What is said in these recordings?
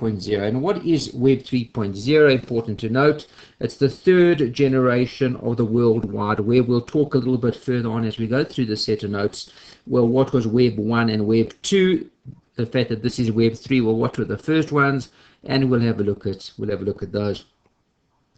3.0. And what is Web 3.0? Important to note, it's the third generation of the World Wide Web. We'll talk a little bit further on as we go through the set of notes. Well, what was Web 1 and Web 2? The fact that this is Web 3, well, what were the first ones? And we'll have a look at those.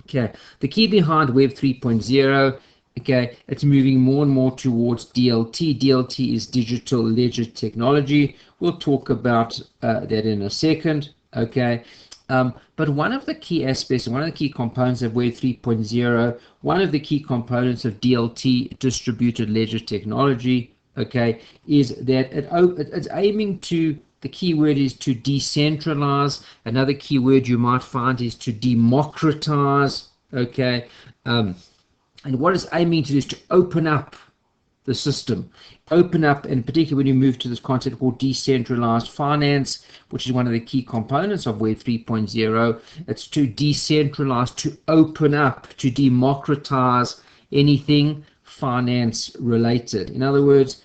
Okay, the key behind Web 3.0, okay, it's moving more and more towards DLT. DLT is digital ledger technology. We'll talk about that in a second, okay. But one of the key aspects, one of the key components of Web 3.0, one of the key components of DLT, distributed ledger technology, okay, is that it's aiming to, the key word is to decentralize. Another key word you might find is to democratize, okay. And what it's aiming to do is to open up the system, open up, and particularly when you move to this concept called decentralized finance, which is one of the key components of Web 3.0. It's to decentralize, to open up, to democratize anything finance related. In other words,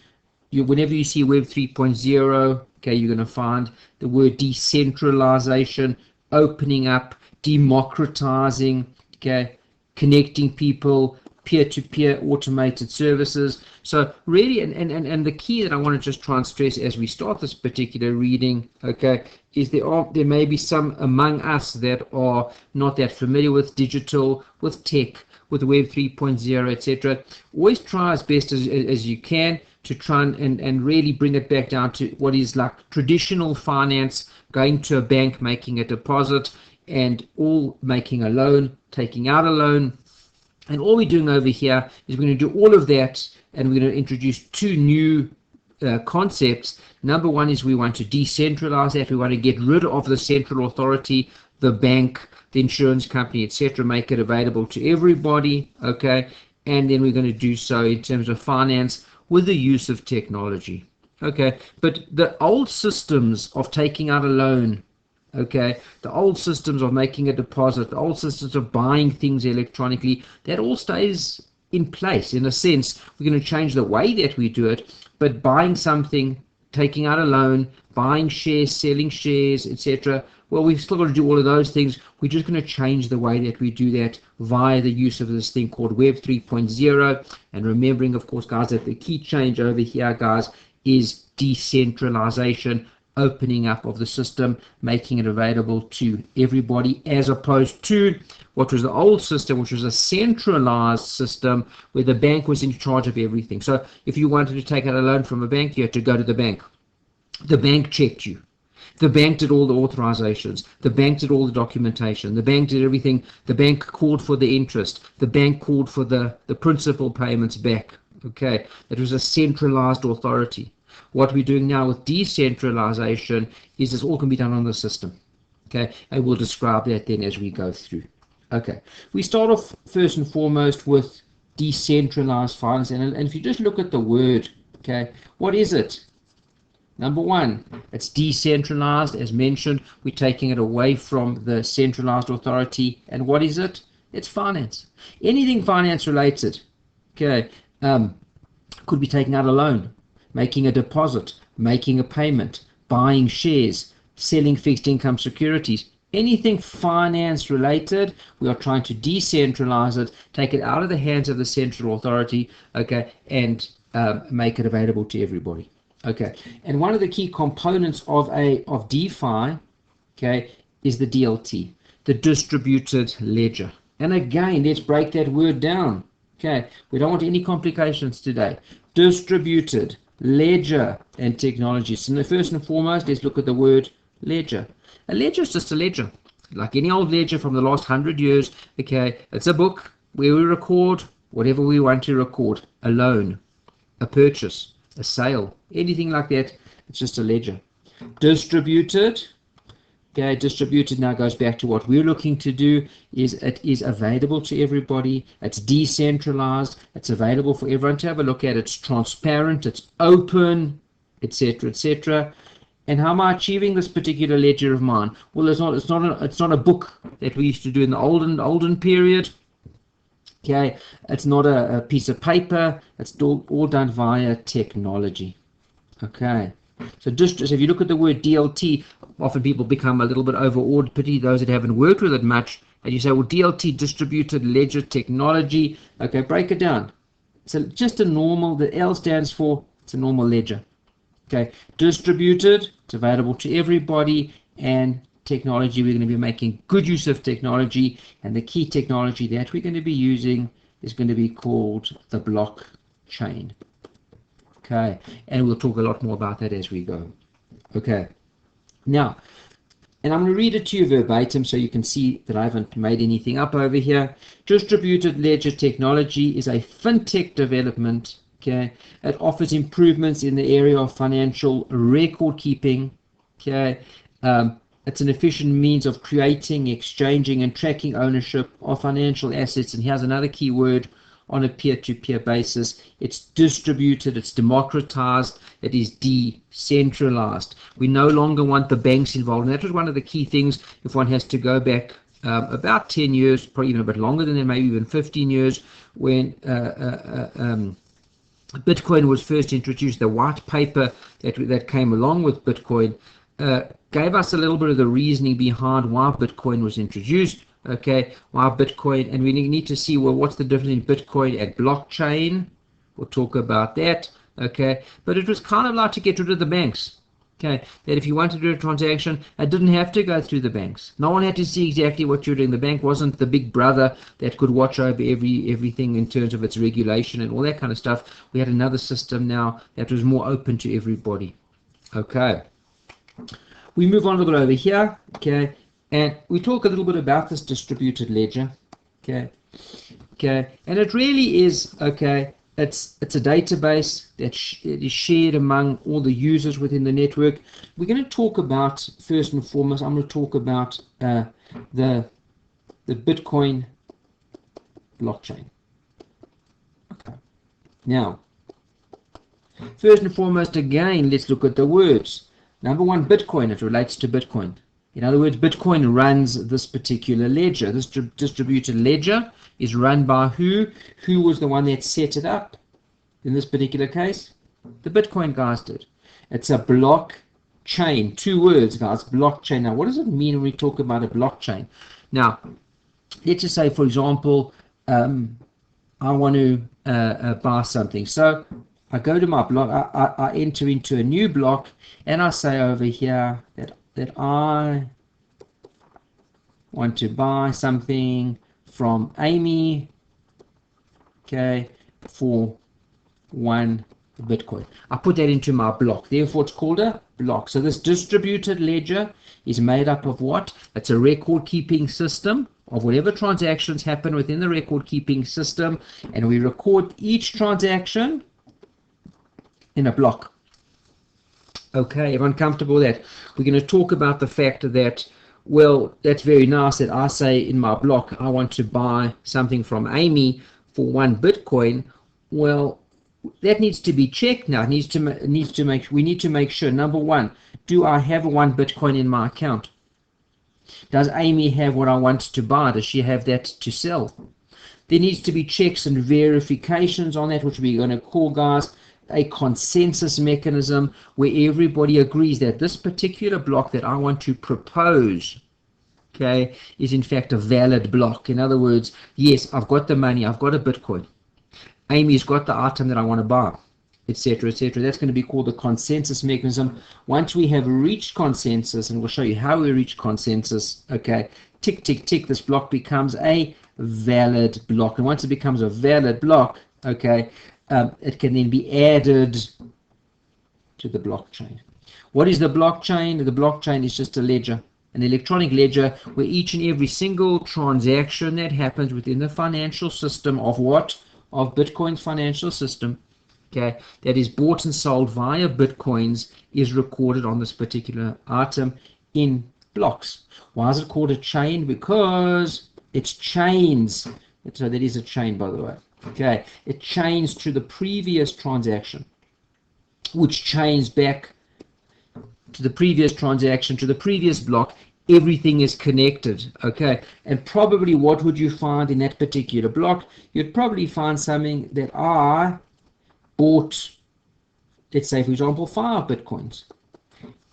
whenever you see Web 3.0, okay, you're going to find the word decentralization, opening up, democratizing, okay, connecting people, peer-to-peer automated services. So really, and the key that I want to just try and stress as we start this particular reading, okay, is there may be some among us that are not that familiar with digital, with tech, with Web 3.0, etc. Always try as best as you can to try and really bring it back down to what is like traditional finance, going to a bank, making a deposit, and all making a loan, taking out a loan. And all we're doing over here is we're going to do all of that, and we're going to introduce two new concepts. Number one is we want to decentralize that. We want to get rid of the central authority, the bank, the insurance company, etc., make it available to everybody, okay? And then we're going to do so in terms of finance with the use of technology, okay? But the old systems of taking out a loan, okay, the old systems of making a deposit, the old systems of buying things electronically, that all stays in place. In a sense, we're going to change the way that we do it, but buying something, taking out a loan, buying shares, selling shares, etc., well, we've still got to do all of those things. We're just going to change the way that we do that via the use of this thing called Web 3.0. And remembering, of course, guys, that the key change over here, guys, is decentralization, opening up of the system, making it available to everybody, as opposed to what was the old system, which was a centralized system where the bank was in charge of everything. So if you wanted to take out a loan from a bank, you had to go to the bank. The bank checked you. The bank did all the authorizations. The bank did all the documentation. The bank did everything. The bank called for the interest. The bank called for the principal payments back. Okay, it was a centralized authority. What we're doing now with decentralization is this all can be done on the system. Okay, and we'll describe that then as we go through. Okay, we start off first and foremost with decentralized finance. And if you just look at the word, okay, what is it? Number one, it's decentralized. As mentioned, we're taking it away from the centralized authority. And what is it? It's finance. Anything finance related, okay, could be taking out a loan, making a deposit, making a payment, buying shares, selling fixed income securities. Anything finance related, we are trying to decentralize it, take it out of the hands of the central authority, okay, and make it available to everybody. Okay, and one of the key components of DeFi, okay, is the DLT, the distributed ledger. And again, let's break that word down. Okay, we don't want any complications today. Distributed ledger and technology. So first and foremost, let's look at the word ledger. A ledger is just a ledger, like any old ledger from the last 100 years. Okay, it's a book where we record whatever we want to record. A loan, a purchase, a sale, anything like that. It's just a ledger. Distributed, okay, distributed now goes back to what we're looking to do, is it is available to everybody. It's decentralized. It's available for everyone to have a look at. It's transparent. It's open, etc., etc. And how am I achieving this particular ledger of mine? Well, it's not a book that we used to do in the olden period. Okay, it's not a piece of paper. It's all done via technology. Okay, So if you look at the word DLT, often people become a little bit overawed, particularly those that haven't worked with it much, and you say, well, DLT, distributed ledger technology. Okay, break it down. So just a normal, the L stands for, it's a normal ledger. Okay, distributed, it's available to everybody, and technology, we're going to be making good use of technology, and the key technology that we're going to be using is going to be called the blockchain. Okay, and we'll talk a lot more about that as we go. Okay, now, and I'm going to read it to you verbatim so you can see that I haven't made anything up over here. Distributed ledger technology is a fintech development. Okay, it offers improvements in the area of financial record keeping. Okay, it's an efficient means of creating, exchanging, and tracking ownership of financial assets. And here's another key word: on a peer-to-peer basis. It's distributed, it's democratized, it is decentralized. We no longer want the banks involved. And that was one of the key things, if one has to go back about 10 years, probably even a bit longer than that, maybe even 15 years, when Bitcoin was first introduced. The white paper that came along with Bitcoin gave us a little bit of the reasoning behind why Bitcoin was introduced. Okay, why Bitcoin, and we need to see, well, what's the difference in Bitcoin and blockchain? We'll talk about that. Okay, but it was kind of like to get rid of the banks. Okay, that if you wanted to do a transaction, it didn't have to go through the banks. No one had to see exactly what you're doing. The bank wasn't the big brother that could watch over everything in terms of its regulation and all that kind of stuff. We had another system now that was more open to everybody. Okay, we move on a little bit over here. Okay, and we talk a little bit about this distributed ledger. Okay, and it really is, okay, it's a database that is shared among all the users within the network. We're going to talk about, first and foremost, I'm going to talk about the Bitcoin blockchain. Okay, now, first and foremost, again, let's look at the words. Number one, Bitcoin, it relates to Bitcoin. In other words, Bitcoin runs this particular ledger. This distributed ledger is run by who? Who was the one that set it up? In this particular case, the Bitcoin guys did. It's a blockchain. 2 words, guys, blockchain. Now, what does it mean when we talk about a blockchain? Now, let's just say, for example, I want to buy something. So I go to my block, I enter into a new block, and I say over here that I want to buy something from Amy, okay, for 1 Bitcoin. I put that into my block. Therefore, it's called a block. So this distributed ledger is made up of what? It's a record-keeping system of whatever transactions happen within the record-keeping system, and we record each transaction in a block. Okay, everyone comfortable with that? We're going to talk about the fact that, well, that's very nice that I say in my block I want to buy something from Amy for 1 Bitcoin. Well, that needs to be checked now. We need to make sure, number one, do I have 1 Bitcoin in my account? Does Amy have what I want to buy? Does she have that to sell? There needs to be checks and verifications on that, which we're going to call, guys, a consensus mechanism, where everybody agrees that this particular block that I want to propose, okay, is in fact a valid block. In other words, yes, I've got the money, I've got a Bitcoin, Amy's got the item that I want to buy, etc., etc. That's going to be called the consensus mechanism. Once we have reached consensus, and we'll show you how we reach consensus, okay, tick, tick, tick, this block becomes a valid block. And once it becomes a valid block, okay, it can then be added to the blockchain. What is the blockchain? The blockchain is just a ledger, an electronic ledger, where each and every single transaction that happens within the financial system of what? Of Bitcoin's financial system, okay, that is bought and sold via Bitcoins, is recorded on this particular item in blocks. Why is it called a chain? Because it's chains. So that is a chain, by the way. Okay, it chains to the previous transaction, which chains back to the previous transaction, to the previous block. Everything is connected, okay? And probably what would you find in that particular block? You'd probably find something that I bought let's say, for example, 5 Bitcoins.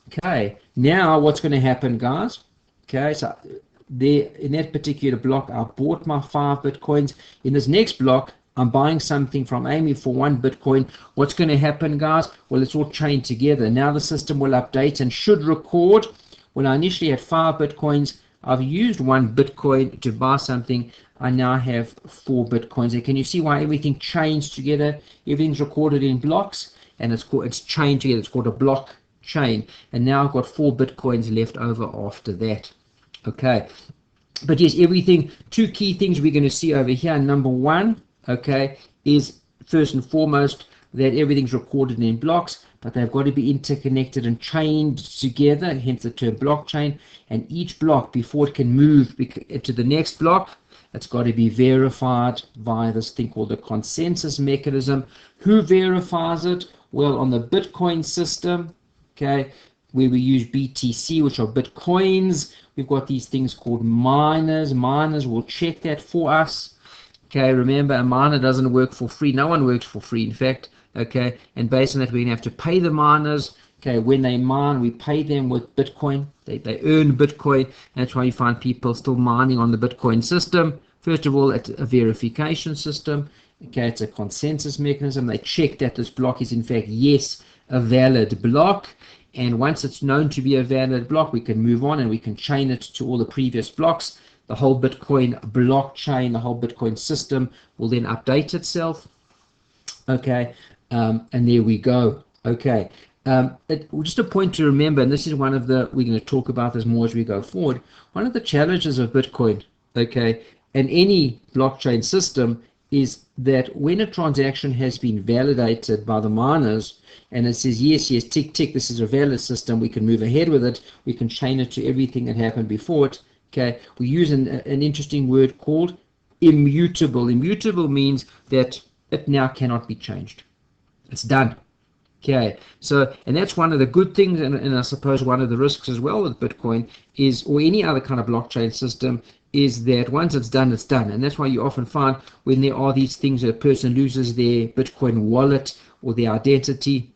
Okay, now what's going to happen, guys? Okay, so there in that particular block, I bought my 5 Bitcoins. In this next block, I'm buying something from Amy for 1 Bitcoin. What's going to happen, guys? Well, it's all chained together. Now the system will update and should record. When I initially had 5 Bitcoins, I've used 1 Bitcoin to buy something. I now have 4 Bitcoins. And can you see why everything chains together? Everything's recorded in blocks, and it's chained together. It's called a block chain. And now I've got 4 Bitcoins left over after that. Okay, but yes, everything, 2 key things we're going to see over here. Number 1, okay, is first and foremost that everything's recorded in blocks, but they've got to be interconnected and chained together, hence the term blockchain. And each block, before it can move to the next block, it's got to be verified via this thing called the consensus mechanism. Who verifies it? Well, on the Bitcoin system, okay, where we use BTC, which are Bitcoins, we've got these things called miners. Miners will check that for us. Okay, remember, a miner doesn't work for free. No one works for free, in fact. Okay, and based on that, we're going to have to pay the miners. Okay, when they mine, we pay them with Bitcoin. They earn Bitcoin. That's why you find people still mining on the Bitcoin system. First of all, it's a verification system. Okay, it's a consensus mechanism. They check that this block is, in fact, yes, a valid block. And once it's known to be a valid block, we can move on and we can chain it to all the previous blocks. The whole Bitcoin blockchain, the whole Bitcoin system will then update itself. Okay, and there we go. Okay, just a point to remember, and this is one of the, we're going to talk about this more as we go forward. One of the challenges of Bitcoin, okay, and any blockchain system is that when a transaction has been validated by the miners, and it says, yes, yes, tick, tick, this is a valid system, we can move ahead with it, we can chain it to everything that happened before it, okay, we use an interesting word called immutable. Immutable means that it now cannot be changed. It's done. Okay, so, and that's one of the good things, and I suppose one of the risks as well with Bitcoin is, or any other kind of blockchain system, is that once it's done, it's done. And that's why you often find when there are these things that a person loses their Bitcoin wallet or their identity,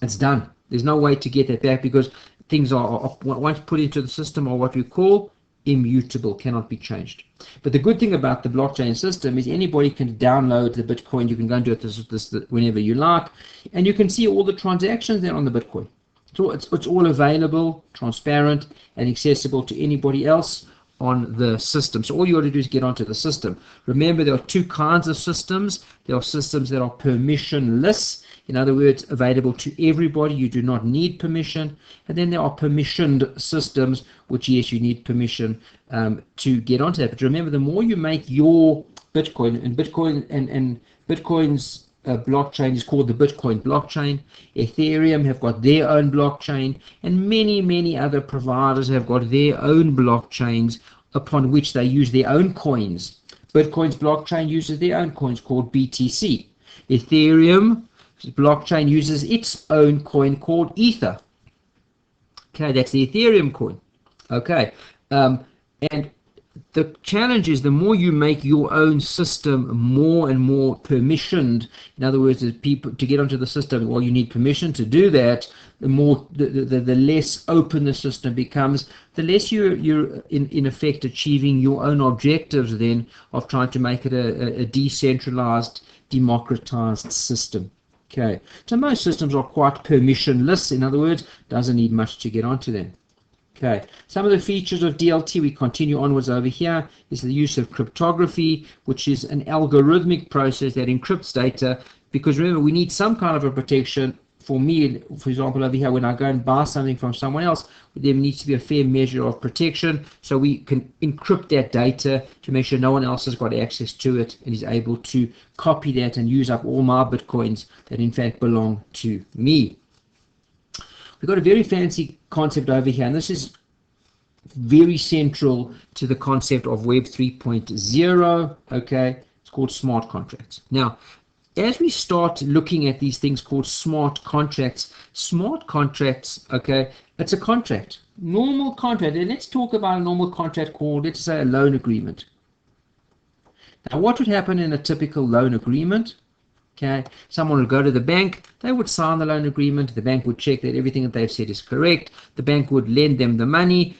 it's done. There's no way to get that back because things are once put into the system are what we call immutable, cannot be changed. But the good thing about the blockchain system is anybody can download the Bitcoin. You can go and do it this whenever you like, and you can see all the transactions there on the Bitcoin. So it's all available, transparent, and accessible to anybody else on the system. So all you ought to do is get onto the system. Remember, there are 2 kinds of systems. There are systems that are permissionless, in other words, available to everybody. You do not need permission. And then there are permissioned systems, which, yes, you need permission to get onto that. But remember, the more you make your Bitcoin, and Bitcoin's blockchain is called the Bitcoin blockchain. Ethereum have got their own blockchain, and many other providers have got their own blockchains upon which they use their own coins. Bitcoin's blockchain uses their own coins called BTC. Ethereum blockchain uses its own coin called Ether. Okay, that's the Ethereum coin. Okay, and the challenge is the more you make your own system more and more permissioned, in other words, people to get onto the system, well, you need permission to do that, the more the less open the system becomes, the less you're in effect achieving your own objectives then of trying to make it a decentralized, democratized system. Okay, so most systems are quite permissionless, in other words, doesn't need much to get onto them. Okay, some of the features of DLT, we continue onwards over here, is the use of cryptography, which is an algorithmic process that encrypts data, because remember, we need some kind of a protection. For me, for example, over here, when I go and buy something from someone else, there needs to be a fair measure of protection, so we can encrypt that data to make sure no one else has got access to it and is able to copy that and use up all my Bitcoins that in fact belong to me. We've got a very fancy concept over here, and this is very central to the concept of Web 3.0, okay? It's called smart contracts. Now, as we start looking at these things called smart contracts, okay, it's a contract, normal contract. And let's talk about a normal contract called, let's say, a loan agreement. Now, what would happen in a typical loan agreement? Okay, someone would go to the bank, they would sign the loan agreement, the bank would check that everything that they've said is correct, the bank would lend them the money,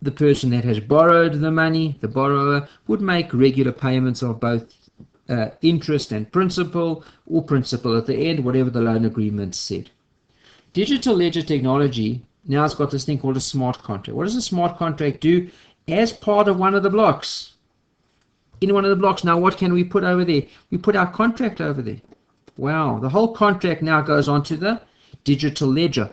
the person that has borrowed the money, the borrower, would make regular payments of both interest and principal, or principal at the end, whatever the loan agreement said. Digital ledger technology now has got this thing called a smart contract. What does a smart contract do? As part of one of the blocks, in one of the blocks, now what can we put over there? We put our contract over there. Wow, the whole contract now goes onto the digital ledger.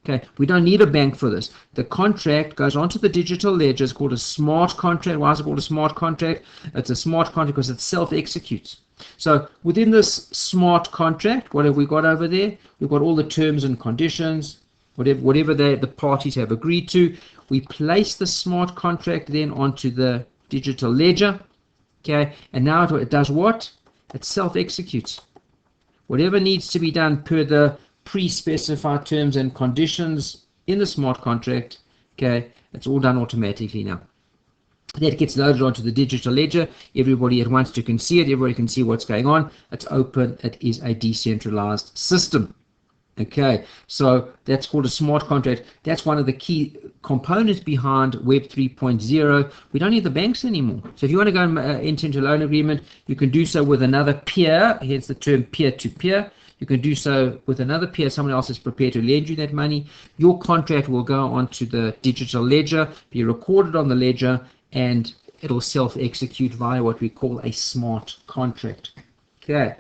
Okay, we don't need a bank for this. The contract goes onto the digital ledger. It's called a smart contract. Why is it called a smart contract? It's a smart contract because it self-executes. So within this smart contract, what have we got over there? We've got all the terms and conditions, whatever the parties have agreed to. We place the smart contract then onto the digital ledger. Okay, and now it does what? It self-executes. Whatever needs to be done per the pre-specified terms and conditions in the smart contract, okay, it's all done automatically now. That gets loaded onto the digital ledger. Everybody at once can see it. Everybody can see what's going on. It's open. It is a decentralized system. Okay, so that's called a smart contract. That's one of the key components behind Web 3.0. We don't need the banks anymore. So if you want to go and enter into a loan agreement, you can do so with another peer, hence the term peer-to-peer. You can do so with another peer. Someone else is prepared to lend you that money. Your contract will go onto the digital ledger, be recorded on the ledger, and it'll self-execute via what we call a smart contract. Okay.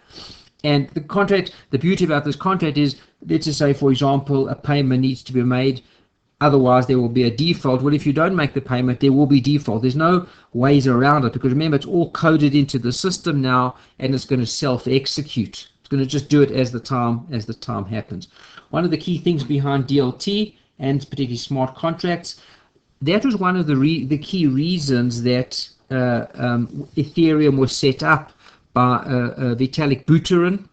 And the contract, the beauty about this contract is, let's just say, for example, a payment needs to be made, otherwise there will be a default. Well, if you don't make the payment, there will be default. There's no ways around it, because remember, it's all coded into the system now, and it's going to self-execute. It's going to just do it as the time happens. One of the key things behind DLT, and particularly smart contracts, that was one of the key reasons that Ethereum was set up by Vitalik Buterin,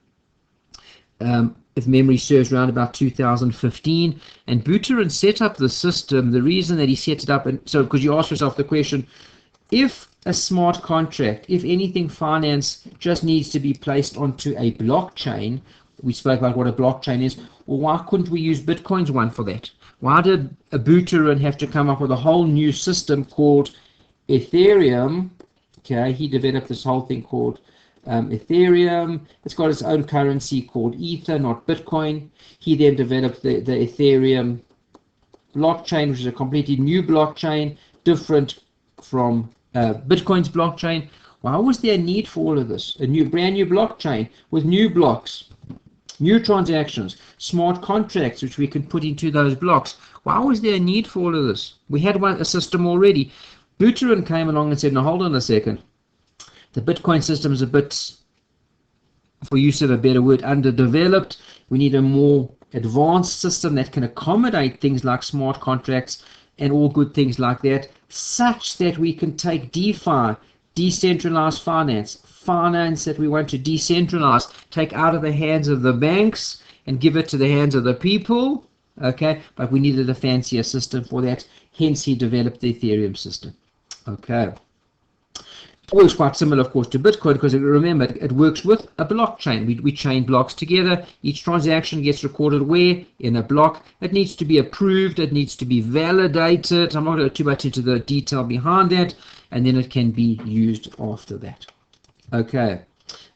if memory serves, around about 2015. And Buterin set up the system. The reason that he set it up, and so because you ask yourself the question, if a smart contract, if anything finance just needs to be placed onto a blockchain, we spoke about what a blockchain is, well, why couldn't we use Bitcoin's one for that? Why did Buterin have to come up with a whole new system called Ethereum? Okay, he developed this whole thing called Ethereum. It's got its own currency called Ether, not Bitcoin. He then developed the Ethereum blockchain, which is a completely new blockchain, different from Bitcoin's blockchain. Why was there a need for all of this? Brand new blockchain with new blocks, new transactions, smart contracts which we can put into those blocks. Why was there a need for all of this? We had a system already. Buterin came along and said, "Now hold on a second. The Bitcoin system is a bit, for use of a better word, underdeveloped. We need a more advanced system that can accommodate things like smart contracts and all good things like that, such that we can take DeFi, decentralized finance that we want to decentralize, take out of the hands of the banks and give it to the hands of the people." Okay, but we needed a fancier system for that. Hence, he developed the Ethereum system. Okay. It works quite similar, of course, to Bitcoin, because remember, it works with a blockchain. We chain blocks together. Each transaction gets recorded where? In a block. It needs to be approved. It needs to be validated. I'm not going to go too much into the detail behind that, and then it can be used after that. Okay.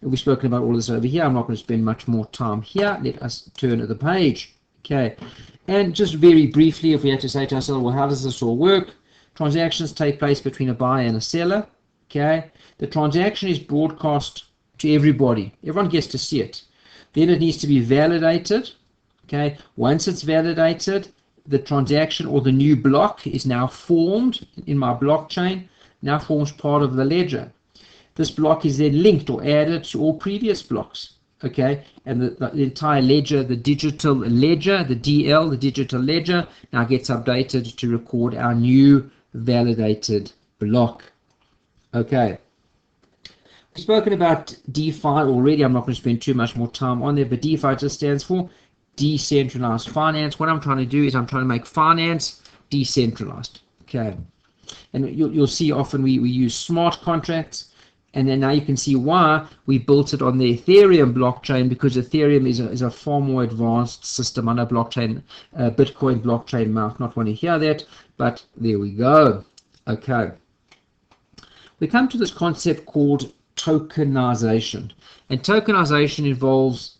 We've spoken about all this over here. I'm not going to spend much more time here. Let us turn to the page. Okay. And just very briefly, if we had to say to ourselves, well, how does this all work? Transactions take place between a buyer and a seller. Okay, the transaction is broadcast to everybody. Everyone gets to see it. Then it needs to be validated. Okay, once it's validated, the transaction or the new block is now formed in my blockchain, now forms part of the ledger. This block is then linked or added to all previous blocks. Okay, and the entire ledger, the digital ledger, the DL, the digital ledger, now gets updated to record our new validated block. Okay, we've spoken about DeFi already. I'm not going to spend too much more time on there, but DeFi just stands for decentralized finance. What I'm trying to do is I'm trying to make finance decentralized. Okay, and you'll see often we use smart contracts, And then now you can see why we built it on the Ethereum blockchain, because Ethereum is a far more advanced system. I know blockchain, Bitcoin blockchain might not want to hear that, but there we go. Okay. We come to this concept called tokenization. And tokenization involves,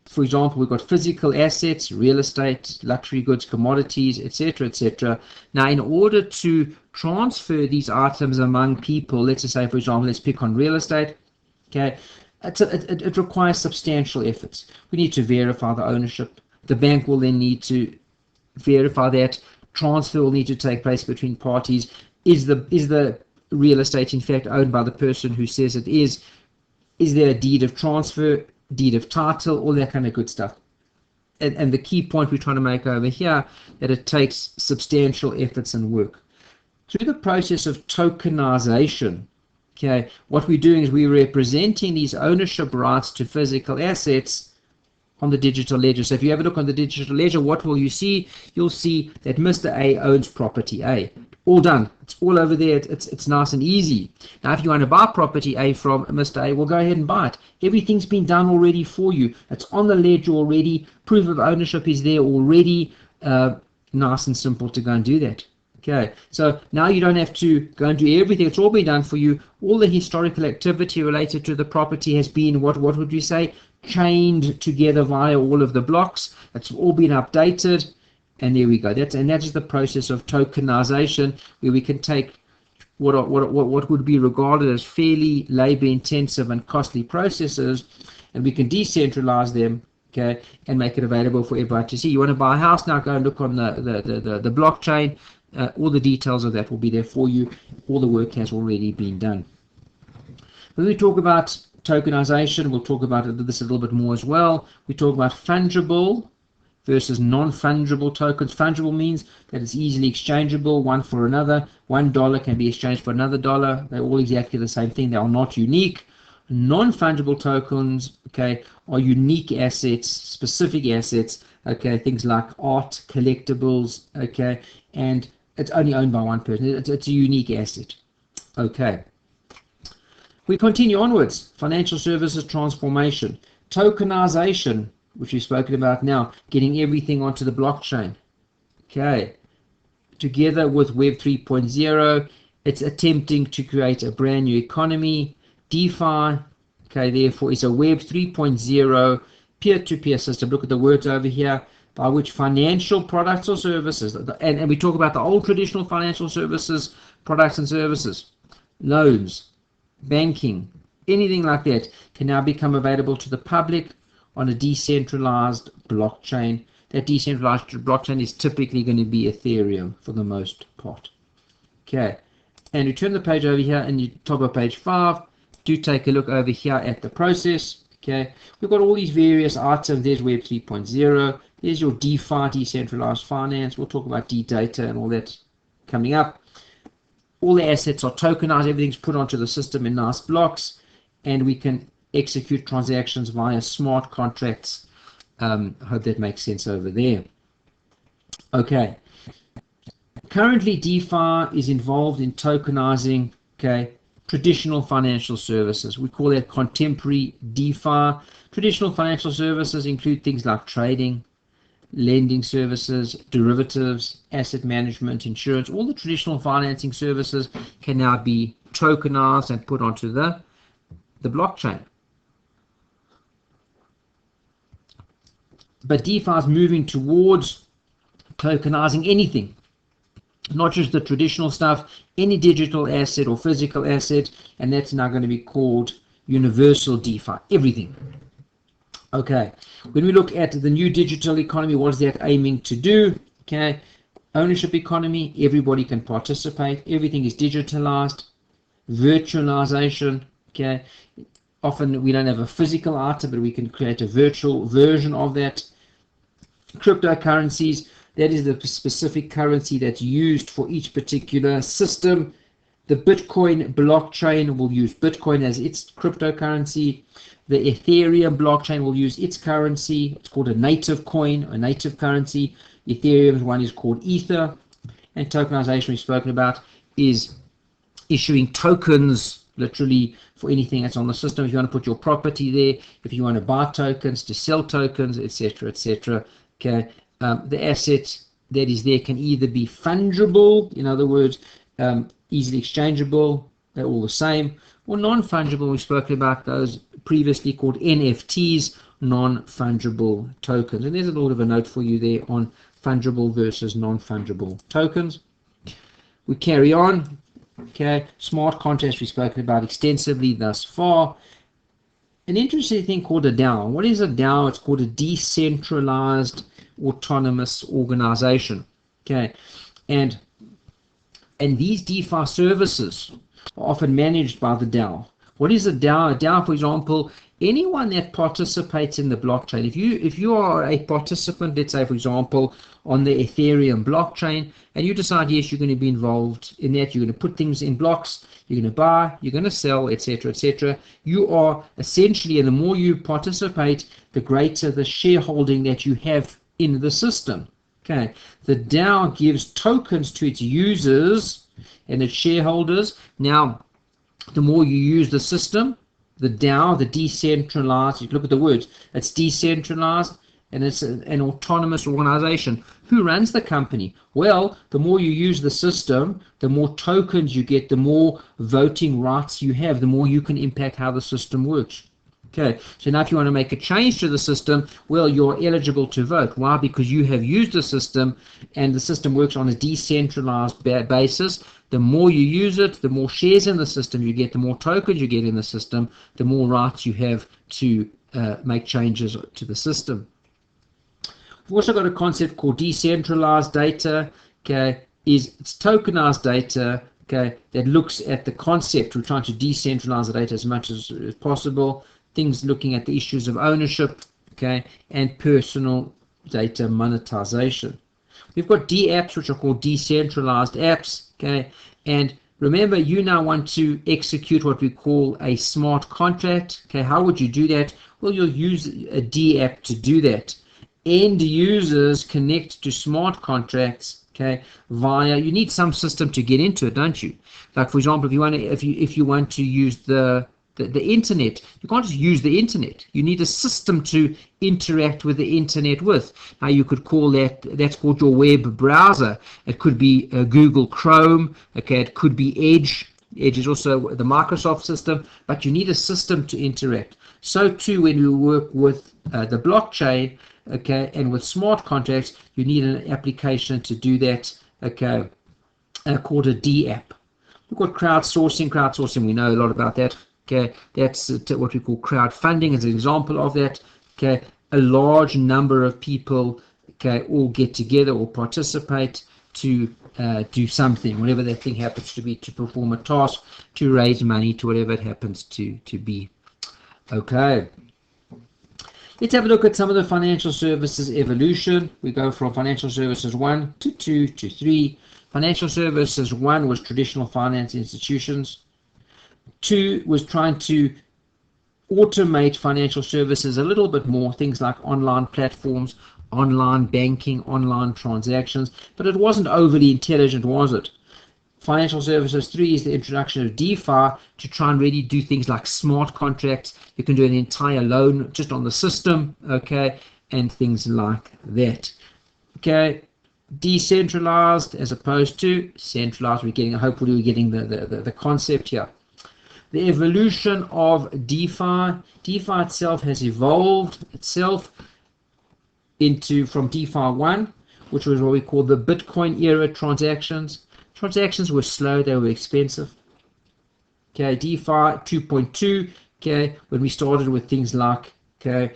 for example, we've got physical assets, real estate, luxury goods, commodities, etc., etc. Now, in order to transfer these items among people, let's just say, for example, let's pick on real estate, okay, it requires substantial efforts. We need to verify the ownership. The bank will then need to verify that. Transfer will need to take place between parties. Is the real estate in fact owned by the person who says it is? Is there a deed of transfer, deed of title, all that kind of good stuff? And the key point we're trying to make over here, that it takes substantial efforts and work. Through the process of tokenization, okay, what we're doing is we're representing these ownership rights to physical assets on the digital ledger. So if you have a look on the digital ledger, what will you see? You'll see that Mr. A owns property A. All done. It's all over there. It's nice and easy. Now, if you want to buy property A from Mr. A, well, go ahead and buy it. Everything's been done already for you. It's on the ledger already. Proof of ownership is there already. Nice and simple to go and do that. Okay, so now you don't have to go and do everything. It's all been done for you. All the historical activity related to the property has been, what would you say, chained together via all of the blocks. It's all been updated. And there we go. That is the process of tokenization, where we can take what would be regarded as fairly labor-intensive and costly processes, and we can decentralize them, okay, and make it available for everyone to see. You want to buy a house now? Go and look on the blockchain. All the details of that will be there for you. All the work has already been done. When we talk about tokenization, we'll talk about this a little bit more as well. We talk about fungible versus non-fungible tokens. Fungible means that it's easily exchangeable, one for another. $1 can be exchanged for another dollar. They're all exactly the same thing. They are not unique. Non-fungible tokens, okay, are unique assets, specific assets, okay, things like art, collectibles, okay, and it's only owned by one person. It's a unique asset. Okay. We continue onwards. Financial services transformation. Tokenization, which we've spoken about now, getting everything onto the blockchain. Okay. Together with Web 3.0, it's attempting to create a brand new economy. DeFi, okay, therefore, is a Web 3.0 peer-to-peer system. Look at the words over here, by which financial products or services, and we talk about the old traditional financial services, products and services, loans, banking, anything like that, can now become available to the public on a decentralized blockchain. That decentralized blockchain is typically going to be Ethereum for the most part. Okay, and you turn the page over here and you top of page 5, do take a look over here at the process. Okay, we've got all these various items. There's Web 3.0, there's your DeFi, decentralized finance. We'll talk about D-data and all that coming up. All the assets are tokenized, everything's put onto the system in nice blocks, and we can execute transactions via smart contracts. Hope that makes sense over there. Okay. Currently, DeFi is involved in tokenizing, okay, traditional financial services. We call that contemporary DeFi. Traditional financial services include things like trading, lending services, derivatives, asset management, insurance. All the traditional financing services can now be tokenized and put onto the blockchain. But DeFi is moving towards tokenizing anything, not just the traditional stuff, any digital asset or physical asset, and that's now going to be called universal DeFi, everything. Okay, when we look at the new digital economy, what is that aiming to do? Okay, ownership economy, everybody can participate, everything is digitalized, virtualization, okay, often we don't have a physical item, but we can create a virtual version of that. Cryptocurrencies, that is the specific currency that's used for each particular system. The Bitcoin blockchain will use Bitcoin as its cryptocurrency. The Ethereum blockchain will use its currency. It's called a native coin, a native currency. Ethereum's one is called Ether. And tokenization we've spoken about is issuing tokens literally for anything that's on the system. If you want to put your property there, if you want to buy tokens, to sell tokens, etc., etc. Okay, the asset that is there can either be fungible, in other words, easily exchangeable, they're all the same, or non-fungible. We've spoken about those previously, called NFTs, non-fungible tokens. And there's a little bit of a note for you there on fungible versus non-fungible tokens. We carry on. Okay, smart contracts we've spoken about extensively thus far. An interesting thing called a DAO. What is a DAO? It's called a decentralized autonomous organization. Okay, and these DeFi services are often managed by the DAO. What is a DAO? A DAO, for example, anyone that participates in the blockchain. If you are a participant, let's say, for example, on the Ethereum blockchain, and you decide, yes, you're going to be involved in that, you're going to put things in blocks, you're going to buy, you're going to sell, etc., etc. You are essentially, and the more you participate, the greater the shareholding that you have in the system. Okay, the DAO gives tokens to its users and its shareholders. Now, the more you use the system, the DAO, the decentralized, you look at the words, it's decentralized, and it's an autonomous organization. Who runs the company? Well, the more you use the system, the more tokens you get, the more voting rights you have, the more you can impact how the system works. Okay, so now if you want to make a change to the system, well, you're eligible to vote. Why? Because you have used the system, and the system works on a decentralized basis. The more you use it, the more shares in the system you get, the more tokens you get in the system, the more rights you have to make changes to the system. We've also got a concept called decentralized data. Okay, it's tokenized data. Okay, that looks at the concept. We're trying to decentralize the data as much as possible. Things looking at the issues of ownership, okay, and personal data monetization. We've got DApps, which are called decentralized apps, okay, and remember, you now want to execute what we call a smart contract. Okay, how would you do that? Well, you'll use a DApp to do that. End users connect to smart contracts, okay, via, you need some system to get into it, don't you? Like, for example, if you want to use the internet, you can't just use the internet. You need a system to interact with the internet with. Now, you could call that's called your web browser. It could be Google Chrome. Okay, it could be Edge. Edge is also the Microsoft system, but you need a system to interact. So too, when you work with the blockchain, okay, and with smart contracts, you need an application to do that. Okay, called a DApp. We've got crowdsourcing. Crowdsourcing, we know a lot about that. Okay, that's what we call crowdfunding as an example of that. Okay, a large number of people, okay, all get together or participate to do something, whatever that thing happens to be, to perform a task, to raise money, to whatever it happens to be. Okay, let's have a look at some of the financial services evolution. We go from financial services 1 to 2 to 3. Financial services 1 was traditional finance institutions. 2 was trying to automate financial services a little bit more, things like online platforms, online banking, online transactions, but it wasn't overly intelligent, was it? Financial services 3 is the introduction of DeFi to try and really do things like smart contracts. You can do an entire loan just on the system, okay, and things like that. Okay, decentralized as opposed to centralized. Hopefully we're getting the concept here. The evolution of DeFi. DeFi itself has evolved itself from DeFi 1, which was what we call the Bitcoin era transactions. Transactions were slow, they were expensive. Okay, DeFi 2.2, okay, when we started with things like, okay,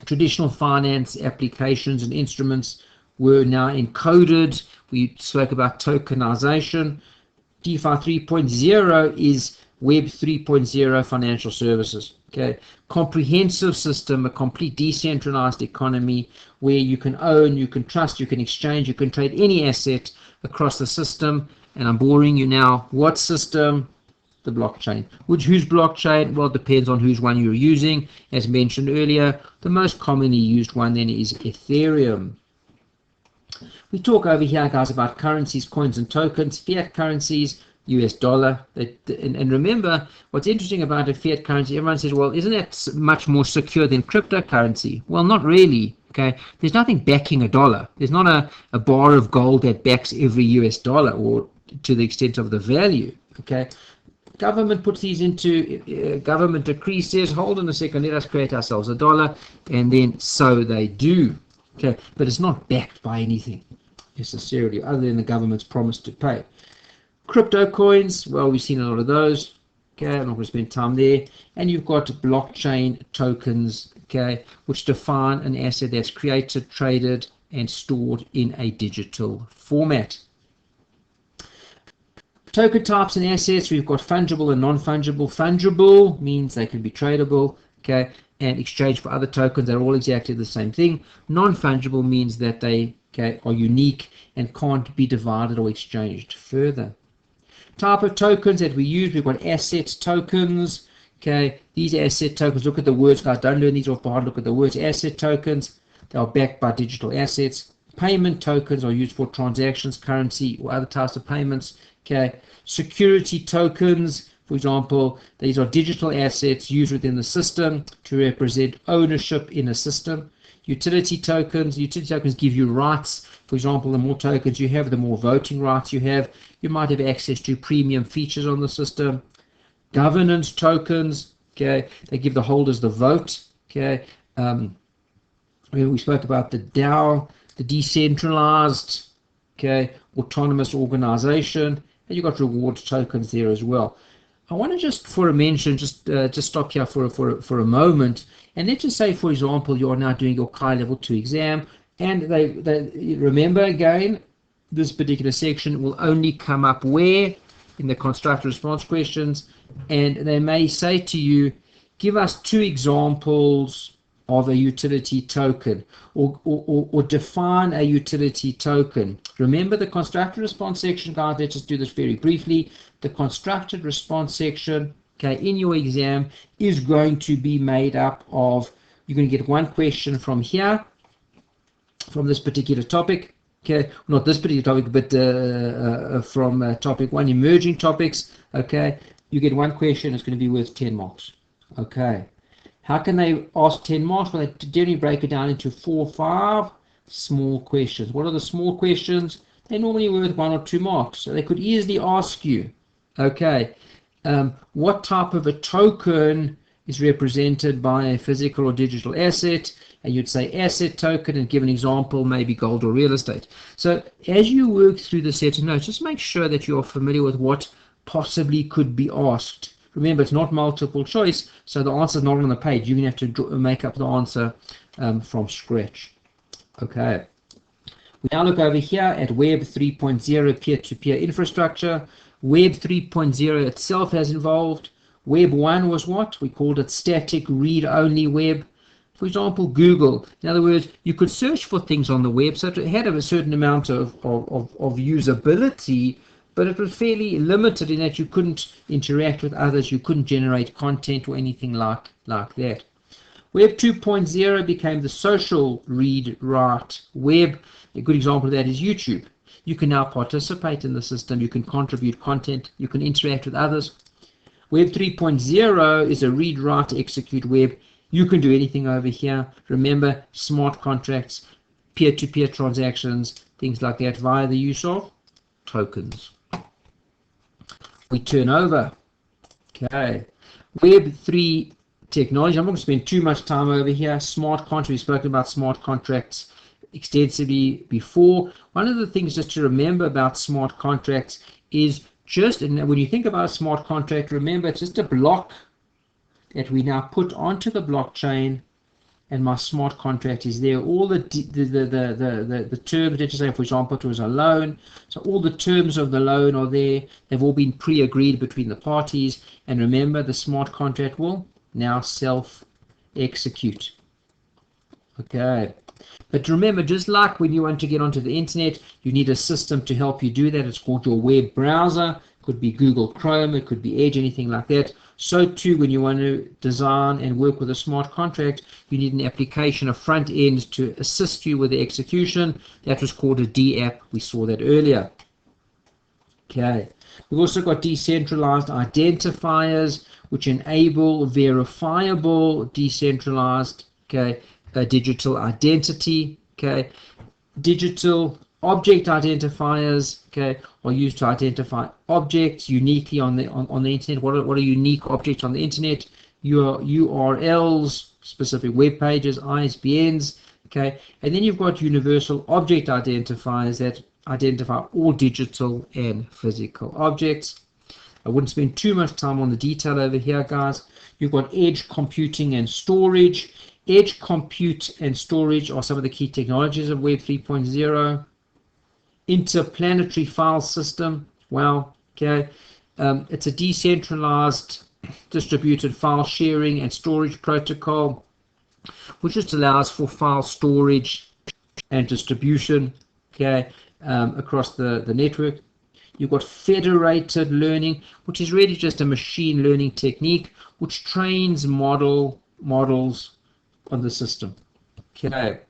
traditional finance applications and instruments were now encoded. We spoke about tokenization. DeFi 3.0 is Web 3.0 financial services. Okay, comprehensive system, a complete decentralized economy where you can own, you can trust, you can exchange, you can trade any asset across the system. And I'm boring you now. What system? The blockchain. Whose blockchain? Well, it depends on whose one you're using. As mentioned earlier, the most commonly used one then is Ethereum. We talk over here, guys, about currencies, coins, and tokens. Fiat currencies, US dollar. And remember, what's interesting about a fiat currency, everyone says, well, isn't that much more secure than cryptocurrency? Well, not really. Okay, there's nothing backing a dollar. There's not a bar of gold that backs every US dollar, or to the extent of the value. Okay, government puts these into government decree says, hold on a second, let us create ourselves a dollar, and then so they do. Okay, but it's not backed by anything necessarily other than the government's promise to pay. Crypto coins, well, we've seen a lot of those. Okay, I'm not going to spend time there. And you've got blockchain tokens, okay, which define an asset that's created, traded, and stored in a digital format. Token types and assets, we've got fungible and non-fungible. Fungible means they can be tradable, okay, and exchanged for other tokens. They're all exactly the same thing. Non-fungible means that they are unique and can't be divided or exchanged further. Type of tokens that we use, we've got asset tokens. Okay, these asset tokens, look at the words, guys, don't learn these off by heart. Look at the words. Asset tokens, they are backed by digital assets. Payment tokens are used for transactions, currency, or other types of payments. Okay, security tokens, for example, these are digital assets used within the system to represent ownership in a system. Utility tokens give you rights. For example, the more tokens you have, the more voting rights you have. You might have access to premium features on the system. Governance tokens, okay, they give the holders the vote. Okay, we spoke about the DAO, the decentralized, okay, autonomous organization, and you've got reward tokens there as well. I want to just, for a mention, just stop here for a moment, and let's just say, for example, you are now doing your CAIA Level 2 exam, and they remember again, this particular section will only come up where? In the construct response questions, and they may say to you, give us 2 examples of a utility token, or define a utility token. Remember the constructed response section, guys. Let's just do this very briefly. The constructed response section, okay, in your exam is going to be made up of, you're going to get 1 question from here, from this particular topic. Okay, not this particular topic, but from topic 1, emerging topics. Okay, you get 1 question, it's going to be worth 10 marks. Okay, how can they ask 10 marks? Well, they generally break it down into 4 or 5 small questions. What are the small questions? They're normally worth 1 or 2 marks. So they could easily ask you, okay, what type of a token is represented by a physical or digital asset? And you'd say asset token and give an example, maybe gold or real estate. So as you work through the set of notes, just make sure that you're familiar with what possibly could be asked. Remember, it's not multiple choice, so the answer is not on the page. You're going to have to make up the answer from scratch. Okay. We now look over here at Web 3.0 peer-to-peer infrastructure. Web 3.0 itself has evolved. Web 1 was what? We called it static read-only web. For example, Google. In other words, you could search for things on the web, so it had a certain amount of usability, but it was fairly limited in that you couldn't interact with others, you couldn't generate content or anything like that. Web 2.0 became the social read-write web. A good example of that is YouTube. You can now participate in the system, you can contribute content, you can interact with others. Web 3.0 is a read-write execute web. You can do anything over here. Remember, smart contracts, peer-to-peer transactions, things like that via the use of tokens. We turn over. Okay. Web 3 technology. I'm not going to spend too much time over here. Smart contracts. We've spoken about smart contracts extensively before. One of the things just to remember about smart contracts is and when you think about a smart contract, remember it's just a block that we now put onto the blockchain, and my smart contract is there. All the terms, let's say, for example, it was a loan, so all the terms of the loan are there. They've all been pre-agreed between the parties, and remember, the smart contract will now self-execute. Okay. But remember, just like when you want to get onto the internet, you need a system to help you do that. It's called your web browser. It could be Google Chrome, it could be Edge, anything like that. So too, when you want to design and work with a smart contract, you need an application, a front end to assist you with the execution. That was called a DApp. We saw that earlier. Okay. We've also got decentralized identifiers, which enable verifiable decentralized, okay, digital identity. Okay. Digital object identifiers, okay, are used to identify objects uniquely on the internet. What are unique objects on the internet? Your URLs, specific web pages, ISBNs, okay. And then you've got universal object identifiers that identify all digital and physical objects. I wouldn't spend too much time on the detail over here, guys. You've got edge computing and storage. Edge compute and storage are some of the key technologies of Web 3.0. Interplanetary file system. Well, okay, it's a decentralized distributed file sharing and storage protocol, which just allows for file storage and distribution, okay, across the network. You've got federated learning, which is really just a machine learning technique which trains models on the system. Okay.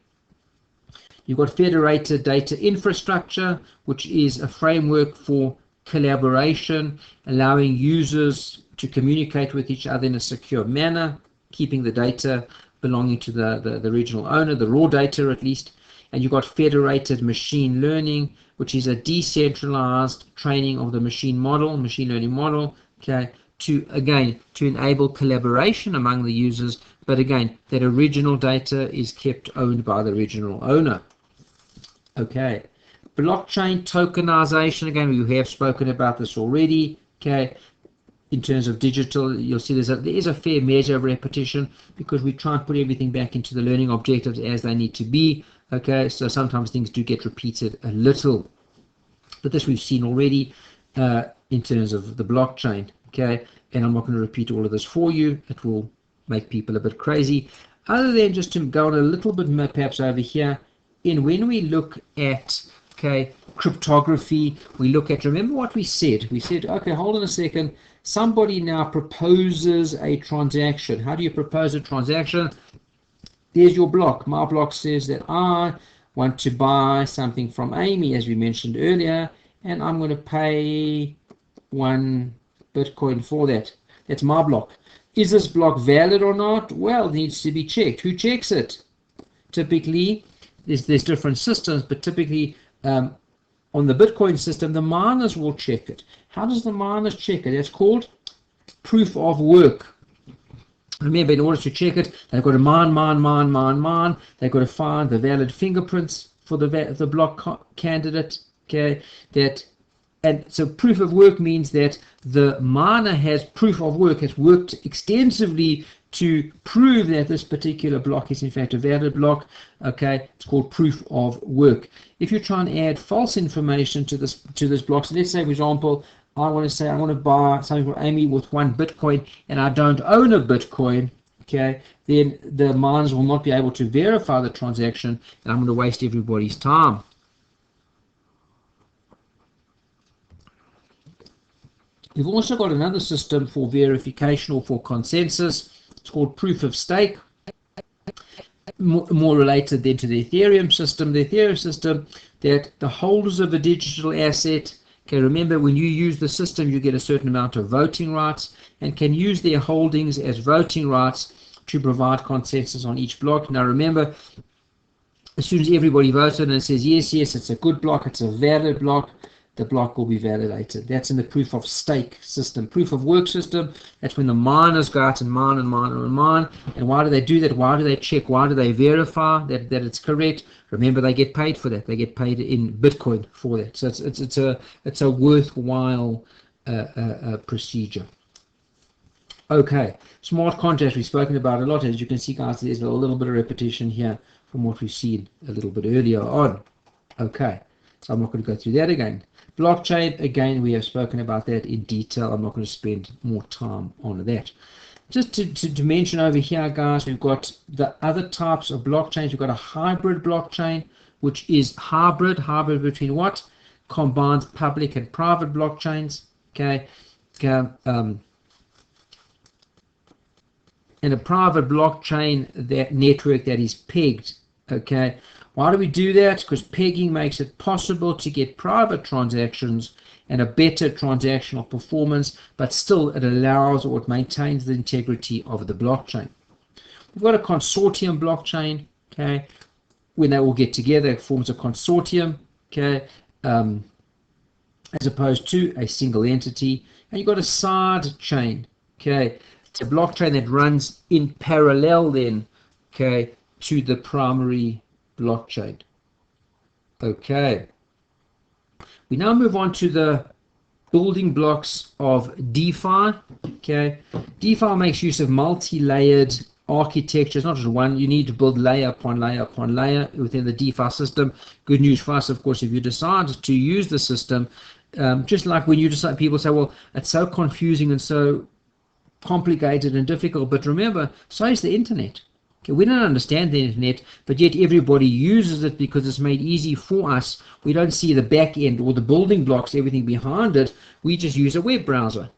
You've got federated data infrastructure, which is a framework for collaboration, allowing users to communicate with each other in a secure manner, keeping the data belonging to the original owner, the raw data at least. And you've got federated machine learning, which is a decentralized training of the machine learning model, okay, to enable collaboration among the users, but again, that original data is kept owned by the original owner. Okay, blockchain tokenization, again, we have spoken about this already, okay. In terms of digital, you'll see there is a fair measure of repetition because we try and put everything back into the learning objectives as they need to be. Okay, so sometimes things do get repeated a little, but this we've seen already in terms of the blockchain. Okay, and I'm not going to repeat all of this for you. It will make people a bit crazy. Other than just to go on a little bit more perhaps over here, when we look at cryptography, we look at, remember what we said? We said, okay, hold on a second. Somebody now proposes a transaction. How do you propose a transaction? There's your block. My block says that I want to buy something from Amy, as we mentioned earlier, and I'm going to pay 1 Bitcoin for that. That's my block. Is this block valid or not? Well, it needs to be checked. Who checks it? Typically, there's different systems, but typically on the Bitcoin system, the miners will check it. How does the miners check it? It's called proof of work. Remember, in order to check it, they've got to mine. They've got to find the valid fingerprints for the block candidate. Okay, and so proof of work means that the miner has proof of work, has worked extensively to prove that this particular block is in fact a valid block. Okay, it's called proof of work. If you try and add false information to this block, so let's say, for example, I want to buy something from Amy with 1 Bitcoin, and I don't own a Bitcoin. Okay, then the miners will not be able to verify the transaction, and I'm going to waste everybody's time. We've also got another system for verification or for consensus. It's called proof of stake. More related then to the Ethereum system. The Ethereum system, that the holders of a digital asset, okay, remember when you use the system, you get a certain amount of voting rights and can use their holdings as voting rights to provide consensus on each block. Now remember, as soon as everybody voted and it says yes, it's a good block, it's a valid block, the block will be validated. That's in the proof of stake system. Proof of work system, that's when the miners go out and mine. And why do they do that? Why do they check? Why do they verify that it's correct? Remember, they get paid for that. They get paid in Bitcoin for that. So it's a worthwhile procedure. Okay, smart contracts, we've spoken about a lot. As you can see, guys, there's a little bit of repetition here from what we've seen a little bit earlier on. Okay, so I'm not going to go through that again. Blockchain, again, we have spoken about that in detail. I'm not going to spend more time on that. Just to mention over here, guys, we've got the other types of blockchains. We've got a hybrid blockchain, which is hybrid between what? Combines public and private blockchains. Okay. And a private blockchain, that network that is pegged. Okay. Why do we do that? Because pegging makes it possible to get private transactions and a better transactional performance, but still it allows or it maintains the integrity of the blockchain. We've got a consortium blockchain, okay, when they all get together, it forms a consortium, okay, as opposed to a single entity. And you've got a side chain, okay, it's a blockchain that runs in parallel then, okay, to the primary blockchain. Okay, we now move on to the building blocks of DeFi. Okay, DeFi makes use of multi-layered architecture. It's not just one. You need to build layer upon layer upon layer within the DeFi system. Good news for us, of course, if you decide to use the system, just like when you decide, people say, well, it's so confusing and so complicated and difficult, but remember, so is the internet. Okay, we don't understand the internet, but yet everybody uses it because it's made easy for us. We don't see the back end or the building blocks, everything behind it. We just use a web browser.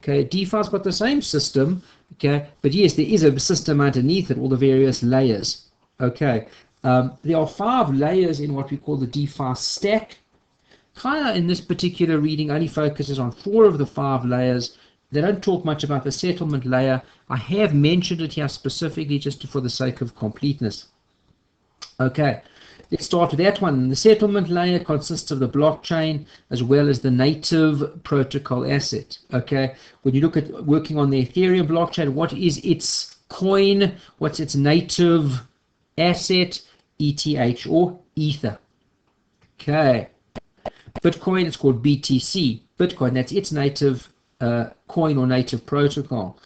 Okay, DeFi's got the same system, okay, but yes, there is a system underneath it, all the various layers. Okay, there are 5 layers in what we call the DeFi stack. CAIA in this particular reading only focuses on 4 of the 5 layers. They don't talk much about the settlement layer. I have mentioned it here specifically just for the sake of completeness. Okay, let's start with that one. The settlement layer consists of the blockchain as well as the native protocol asset. Okay, when you look at working on the Ethereum blockchain, what is its coin? What's its native asset? ETH or Ether. Okay, Bitcoin, it's called BTC. Bitcoin, that's its native coin or native protocol.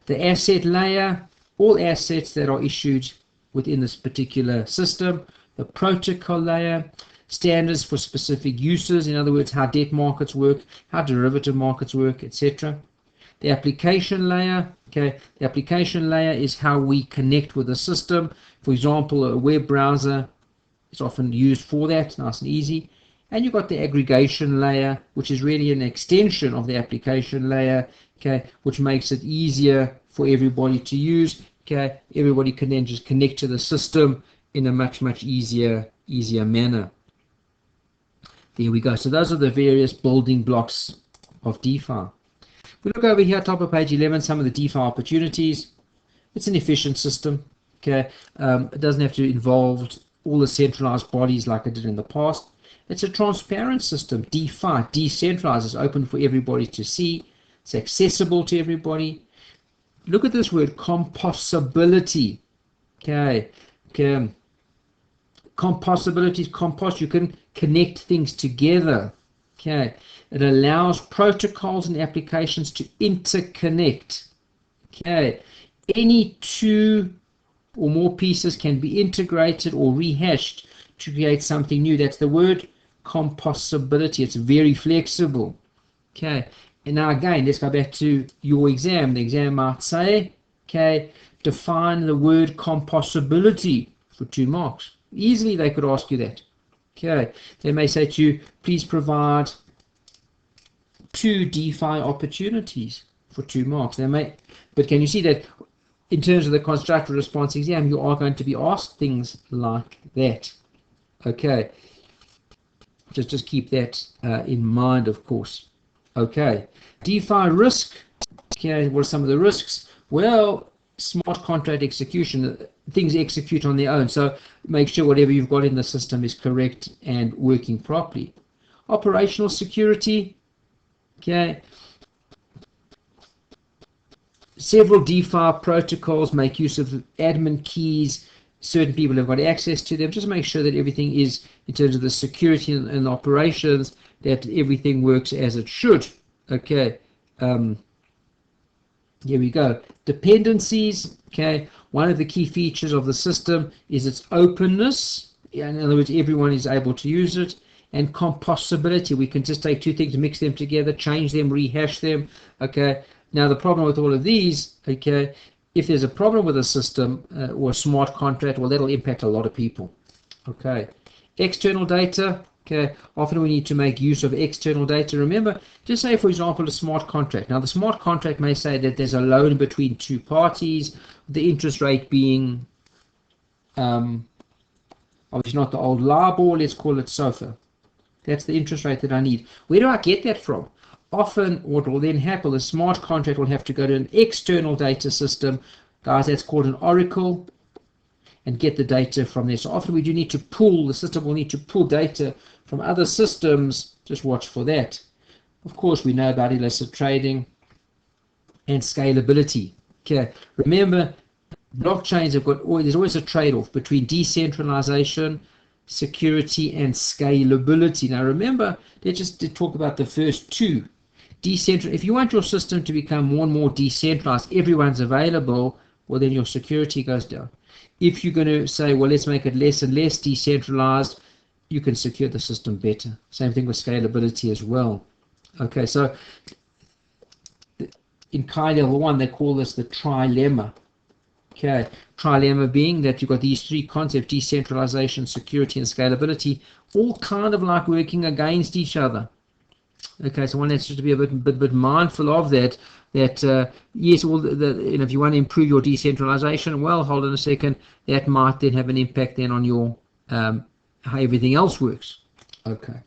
The asset layer, all assets that are issued within this particular system. The protocol layer, standards for specific uses, in other words, how debt markets work, how derivative markets work, etc. The application layer, okay, the application layer is how we connect with the system. For example, a web browser is often used for that, nice and easy. And you've got the aggregation layer, which is really an extension of the application layer, okay, which makes it easier for everybody to use. Okay, everybody can then just connect to the system in a much easier manner. There we go. So those are the various building blocks of DeFi. We look over here, top of page 11, some of the DeFi opportunities. It's an efficient system. Okay, it doesn't have to involve all the centralized bodies like it did in the past. It's a transparent system. DeFi, decentralized, is open for everybody to see. It's accessible to everybody. Look at this word, composability. Okay. Composability is compost. You can connect things together. Okay. It allows protocols and applications to interconnect. Okay. Any 2 or more pieces can be integrated or rehashed to create something new. That's the word composability. It's very flexible. Okay, and now again, let's go back to your exam. The exam might say, okay, define the word composability for 2 marks. Easily they could ask you that. Okay, they may say to you, please provide 2 DeFi opportunities for 2 marks. They may, but can you see that in terms of the constructed response exam, you are going to be asked things like that. Okay, just keep that in mind, of course. Okay, DeFi risk. Okay, what are some of the risks? Well, smart contract execution. Things execute on their own, so make sure whatever you've got in the system is correct and working properly. Operational security. Okay, several DeFi protocols make use of admin keys. Certain people have got access to them. Just make sure that everything is, in terms of the security and operations, that everything works as it should. Okay, here we go. Dependencies. Okay, one of the key features of the system is its openness. In other words, everyone is able to use it. And composability. We can just take 2 things, mix them together, change them, rehash them. Okay, now the problem with all of these, okay, if there's a problem with a system or a smart contract, well, that'll impact a lot of people. Okay, external data. Okay, often we need to make use of external data. Remember, just say, for example, a smart contract. Now, the smart contract may say that there's a loan between 2 parties, the interest rate being obviously not the old LIBOR, let's call it SOFR. That's the interest rate that I need. Where do I get that from? Often what will then happen, the smart contract will have to go to an external data system. Guys, that's called an oracle, and get the data from there. So often we do need to pull, the system will need to pull data from other systems. Just watch for that. Of course, we know about illicit trading and scalability. Okay, remember, blockchains have got, there's always a trade-off between decentralization, security, and scalability. Now remember, let's just talk about the first two. If you want your system to become more and more decentralized, everyone's available, well then your security goes down. If you're going to say, well, let's make it less and less decentralized, you can secure the system better. Same thing with scalability as well. Okay, so in CAIA level 1, they call this the trilemma. Okay, trilemma being that you've got these three concepts, decentralization, security, and scalability, all kind of like working against each other. Okay, so one has to be a bit mindful of that. Yes, if you want to improve your decentralization, well, hold on a second, that might then have an impact then on your how everything else works. Okay,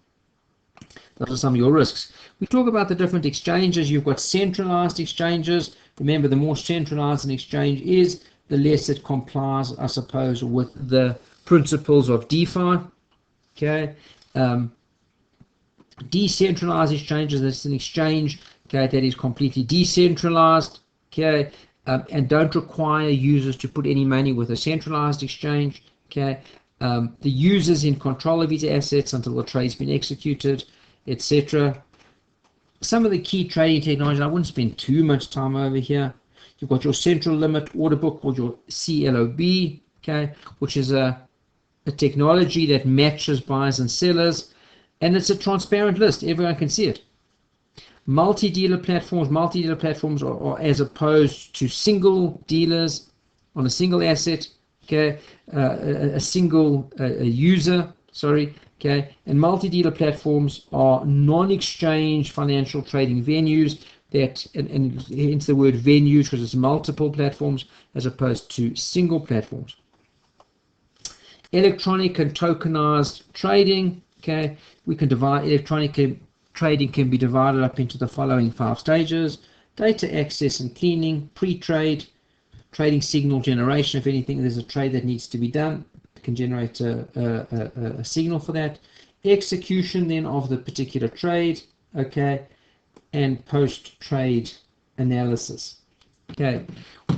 those are some of your risks. We talk about the different exchanges. You've got centralized exchanges. Remember, the more centralized an exchange is, the less it complies, I suppose, with the principles of DeFi. Okay. Decentralized exchanges, that's an exchange, okay, that is completely decentralized, okay, and don't require users to put any money with a centralized exchange. Okay, the user's in control of his assets until the trade's been executed, etc. Some of the key trading technologies, I wouldn't spend too much time over here. You've got your central limit order book, called your CLOB, okay, which is a technology that matches buyers and sellers, and it's a transparent list. Everyone can see it. Multi-dealer platforms are as opposed to single dealers on a single asset, okay, a single user, sorry, okay, and multi-dealer platforms are non-exchange financial trading venues that, and hence the word venues, because it's multiple platforms as opposed to single platforms. Electronic and tokenized trading, okay, we can divide electronic trading can be divided up into the following 5 stages: data access and cleaning, pre-trade, trading signal generation. If anything, there's a trade that needs to be done, it can generate a signal for that. Execution then of the particular trade, okay, and post-trade analysis. Okay,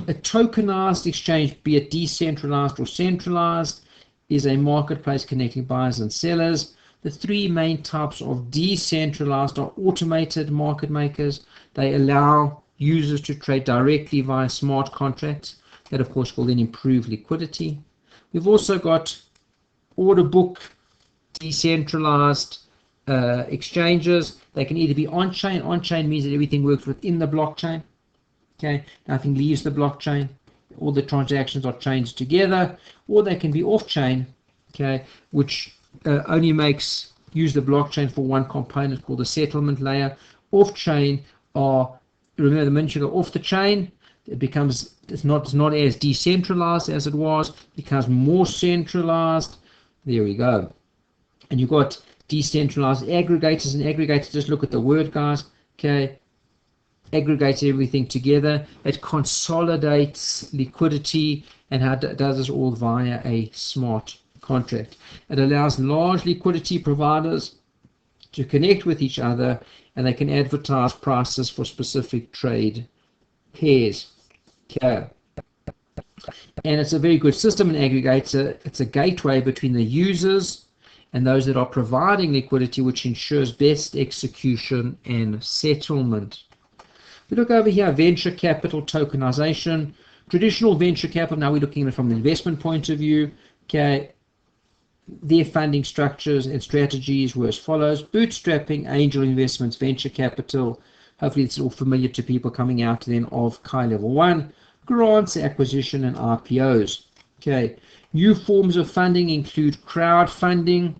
a tokenized exchange, be it decentralized or centralized, is a marketplace connecting buyers and sellers. The 3 main types of decentralized are automated market makers. They allow users to trade directly via smart contracts. That, of course, will then improve liquidity. We've also got order book decentralized exchanges. They can either be on-chain. On-chain means that everything works within the blockchain. Okay, nothing leaves the blockchain. All the transactions are chained together. Or they can be off-chain, okay, which only use the blockchain for one component called the settlement layer. Off-chain are, remember the minute you go off the chain, it's not as decentralized as it was, it becomes more centralized. There we go. And you've got decentralized aggregators, and aggregators, just look at the word, guys, okay, aggregates everything together. It consolidates liquidity, and how does this all via a smart contract. It allows large liquidity providers to connect with each other, and they can advertise prices for specific trade pairs. Okay. And it's a very good system, an aggregator. It's a gateway between the users and those that are providing liquidity, which ensures best execution and settlement. We look over here, venture capital tokenization. Traditional venture capital, now we're looking at it from an investment point of view. Okay, their funding structures and strategies were as follows: bootstrapping, angel investments, venture capital. Hopefully it's all familiar to people coming out then of CAIA level 1. Grants, acquisition, and IPOs. Okay, new forms of funding include crowdfunding,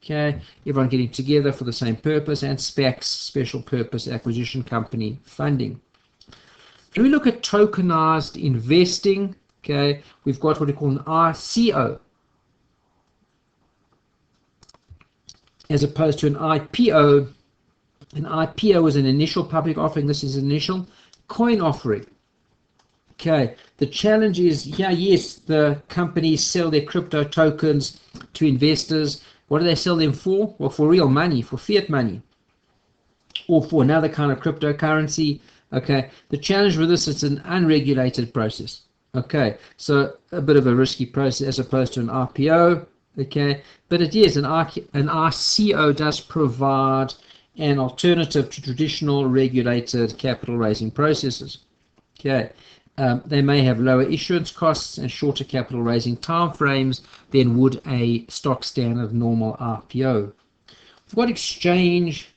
okay, everyone getting together for the same purpose, and SPACs, special purpose acquisition company funding. When we look at tokenized investing, okay, we've got what we call an ICO. as opposed to an IPO. An IPO is an initial public offering. This is an initial coin offering. Okay, the challenge is, yeah, yes, the companies sell their crypto tokens to investors. What do they sell them for? Well, for real money, for fiat money, or for another kind of cryptocurrency. Okay, the challenge with this, it's an unregulated process. Okay, so a bit of a risky process as opposed to an IPO. Okay, but it is an ICO does provide an alternative to traditional regulated capital raising processes. Okay, they may have lower issuance costs and shorter capital raising timeframes than would a stock standard normal IPO. We've got exchange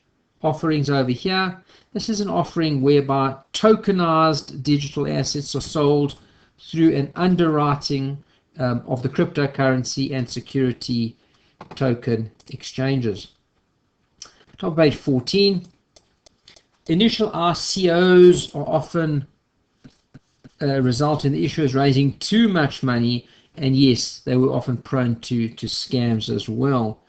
offerings over here. This is an offering whereby tokenized digital assets are sold through an underwriting of the cryptocurrency and security token exchanges. Top of page 14. Initial ICOs are often result in the issuers raising too much money, and yes, they were often prone to scams as well.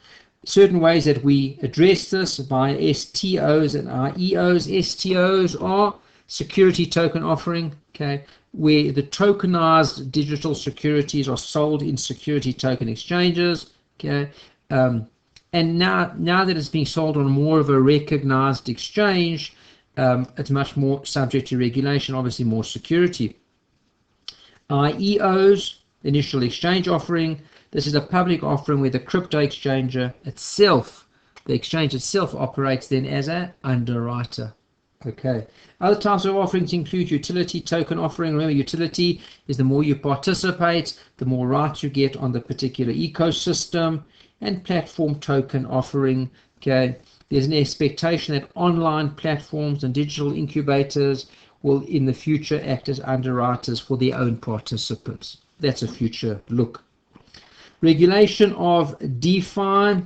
Certain ways that we address this by STOs and IEOs. STOs are security token offering, okay, where the tokenized digital securities are sold in security token exchanges, okay, and now that it's being sold on more of a recognized exchange, it's much more subject to regulation, obviously more security. IEOs, initial exchange offering. This is a public offering where the crypto exchanger itself, the exchange itself, operates then as an underwriter. Okay. Other types of offerings include utility token offering. Remember, utility is the more you participate, the more rights you get on the particular ecosystem. And platform token offering. Okay. There's an expectation that online platforms and digital incubators will in the future act as underwriters for their own participants. That's a future look. Regulation of DeFi,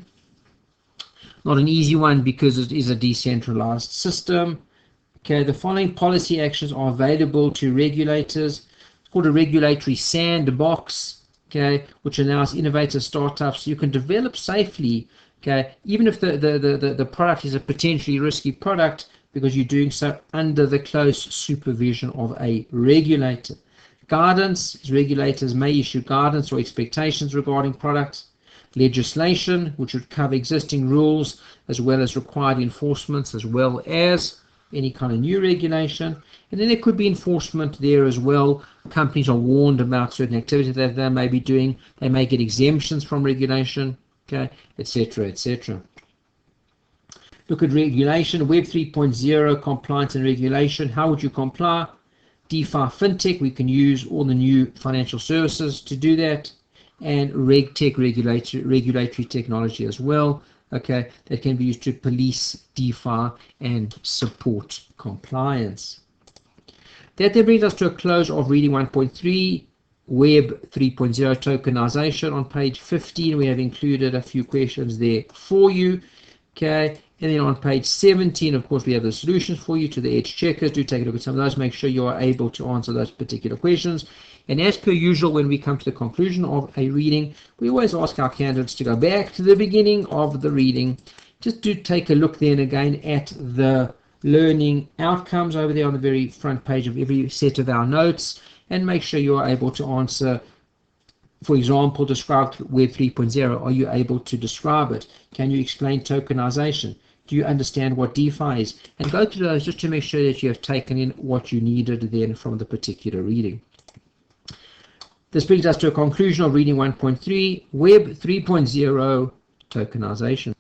not an easy one because it is a decentralized system. Okay, the following policy actions are available to regulators. It's called a regulatory sandbox, okay, which allows innovative startups. You can develop safely, okay, even if the product is a potentially risky product, because you're doing so under the close supervision of a regulator. Guidance, regulators may issue guidance or expectations regarding products. Legislation, which would cover existing rules as well as required enforcements, as well as any kind of new regulation. And then there could be enforcement there as well. Companies are warned about certain activities that they may be doing. They may get exemptions from regulation, okay, etc., etc. Look at regulation, Web 3.0, compliance and regulation. How would you comply? DeFi FinTech, we can use all the new financial services to do that. And RegTech, regulatory technology as well, okay, that can be used to police DeFi and support compliance. That then brings us to a close of reading 1.3, Web 3.0 tokenization. On page 15, we have included a few questions there for you, okay. And then on page 17, of course, we have the solutions for you to the edge checkers. Do take a look at some of those. Make sure you are able to answer those particular questions. And as per usual, when we come to the conclusion of a reading, we always ask our candidates to go back to the beginning of the reading. Just do take a look then again at the learning outcomes over there on the very front page of every set of our notes. And make sure you are able to answer. For example, describe Web 3.0. Are you able to describe it? Can you explain tokenization? Do you understand what DeFi is? And go through those just to make sure that you have taken in what you needed then from the particular reading. This brings us to a conclusion of reading 1.3, Web 3.0 tokenization.